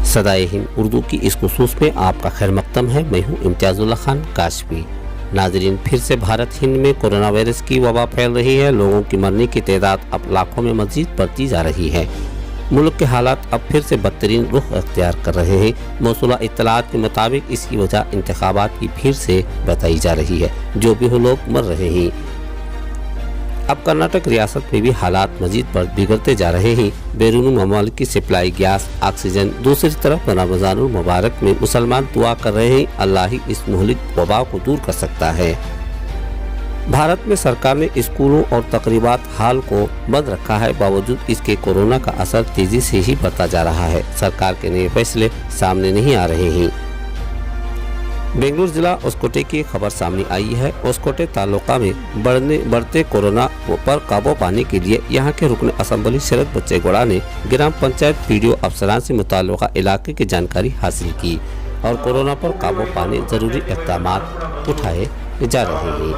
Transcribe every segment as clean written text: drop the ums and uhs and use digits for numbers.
सदाए हिंद उर्दू की इस खुसूस में आपका खैर मकदम है। मैं हूँ इम्तियाजुल्लाह खान काशफी। नाजरीन, फिर से भारत हिंद में कोरोना वायरस की वबा फैल रही है। लोगों की मरने की तादाद अब लाखों में मजीद बढ़ती जा रही है। मुल्क के हालात अब फिर से बदतरीन रुख अख्तियार कर रहे हैं। मौसूला इत्तलात के मुताबिक इसकी वजह इंतखाबात की भीड़ से बताई जा रही है। जो भी हो, लोग मर रहे हैं। अब कर्नाटक रियासत में भी हालात मजीद बिगड़ते जा रहे हैं। बैरून ममालिक की सप्लाई गैस, ऑक्सीजन। दूसरी तरफ रमज़ानुल मुबारक में मुसलमान दुआ कर रहे हैं, अल्लाह ही इस मुहलिक वबा को दूर कर सकता है। भारत में सरकार ने स्कूलों और तकरीबात हाल को बंद रखा है। बावजूद इसके कोरोना का असर तेजी से ही बढ़ता जा रहा है। सरकार के नए फैसले सामने नहीं आ रहे हैं। बेंगलुरु जिला ओस्कोटे की खबर सामने आई है। ओस्कोटे तालुका में बढ़ते कोरोना पर काबू पाने के लिए यहाँ के रुकन असम्बली शरद बच्चेगौड़ा ने ग्राम पंचायत पीडीओ अफसरान से मुताल्लिका इलाके की जानकारी हासिल की और कोरोना पर काबू पाने जरूरी इक़दाम उठाए जा रहे हैं।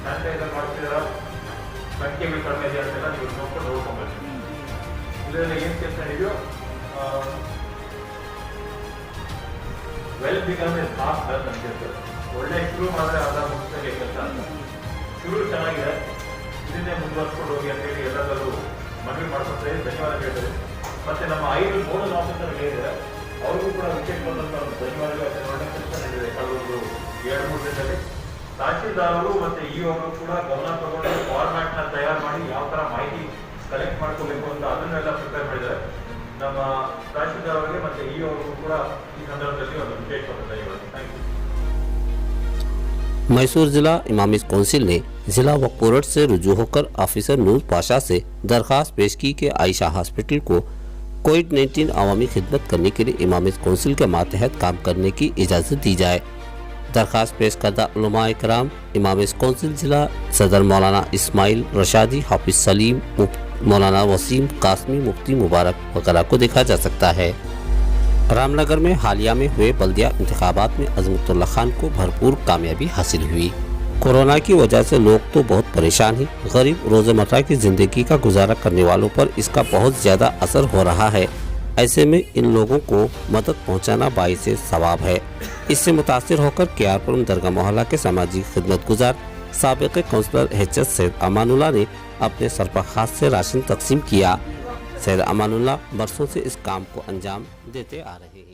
ಸ್ಯಾನಿಟೈಸರ್ ಮಾಡ್ತಿದ್ದೀರಾ, ಸಂಖ್ಯೆಗಳು ಕಡಿಮೆ ಇದೆ ಅಂತೆಲ್ಲ ನೀವು ನೋಡ್ಕೊಂಡು ನೋಡ್ಕೊಬೇಕು. ಇದರಲ್ಲಿ ಏನು ಕೆಲಸ ಇದೆಯೋ well become is half done ಅಂತ ಹೇಳ್ತಾರೆ. ಒಳ್ಳೆ ಶುರು ಮಾಡಿದ್ರೆ ಅದ ಮುಗಿಸ್ದಂಗೆ ಕೆಲಸ ಅಂತ. ಶುರು ಚೆನ್ನಾಗಿದೆ, ಇದನ್ನೇ ಮುಂದುವರ್ಸ್ಕೊಂಡು ಹೋಗಿ ಅಂತೇಳಿ ಎಲ್ಲರೂ ಮನವಿ ಮಾಡ್ಕೊತಾರೆ. ಧನ್ಯವಾದ ಹೇಳ್ತಾರೆ. ಮತ್ತೆ ನಮ್ಮ 5 ನೋಡಲ್ ಆಫೀಸರ್ಗಳಿದ್ದಾರೆ, ಅವ್ರಿಗೂ ಕೂಡ ವಿಶೇಷ ಬಂದಂಥ ಒಂದು ಧನ್ಯವಾದಗಳು. ಒಳ್ಳೆ ಕೆಲಸ ನಡೆದಿದೆ ಕಳೆದೊಂದು 2-3 ದಿನದಲ್ಲಿ. ತಹಶೀಲ್ದಾರರು ಮತ್ತೆ ಇಒಗಳು ಕೂಡ ಗಮನ ತಗೊಂಡು ಫಾರ್ಮ್ಯಾಟ್ ನ ತಯಾರು ಮಾಡಿ ಯಾವ ತರ ಮಾಹಿತಿ ಕಲೆಕ್ಟ್ ಮಾಡ್ಕೋಬೇಕು ಅಂತ ಅದನ್ನೆಲ್ಲ ಪ್ರಿಪೇರ್ ಮಾಡಿದ್ದಾರೆ. ನಮ್ಮ ತಹಶೀಲ್ದಾರರಿಗೆ ಮತ್ತೆ ಇಒಗಳು ಕೂಡ ಈ ಸಂದರ್ಭದಲ್ಲಿ ಒಂದು ವಿಶೇಷವಾದ ಧನ್ಯವಾದ. Thank you. मैसूर जिला इमामिस कौंसिल ने जिला वक्फ बोर्ड से रुजू होकर ऑफिसर नूर पाशा से दरख्वास्त पेश की कि आयशा हॉस्पिटल को कोविड-19 अवामी खिदमत करने के लिए इमामिस कौंसिल के मातहत काम करने की इजाज़त दी जाए। दरख्वास्त पेश करदा उलमा इकराम, इमामिस कौंसिल जिला सदर मौलाना इस्माइल रशादी, हाफिज सलीम, मौलाना वसीम कासमी, मुफ्ती मुबारक वगैरह को देखा जा सकता है। रामनगर में हालिया में हुए बल्दिया इंतखाबात में अजमतुल्लाह खान को भरपूर कामयाबी हासिल हुई। कोरोना की वजह से लोग तो बहुत परेशान हैं। गरीब रोज़मर्रा की ज़िंदगी का गुजारा करने वालों पर इसका बहुत ज़्यादा असर हो रहा है। ऐसे में इन लोगों को मदद पहुंचाना बाइस सवाब है। इससे मुतासिर होकर केआरपुरम दरगाह मोहल्ला के सामाजिक खिदमत गुजार साबिक़ काउंसलर एच.एस. सैयद अमानुल्लाह ने अपने सरपरखास से राशन तकसीम किया। सैयद अमानुल्लाह बरसों से इस काम को अंजाम देते आ रहे हैं।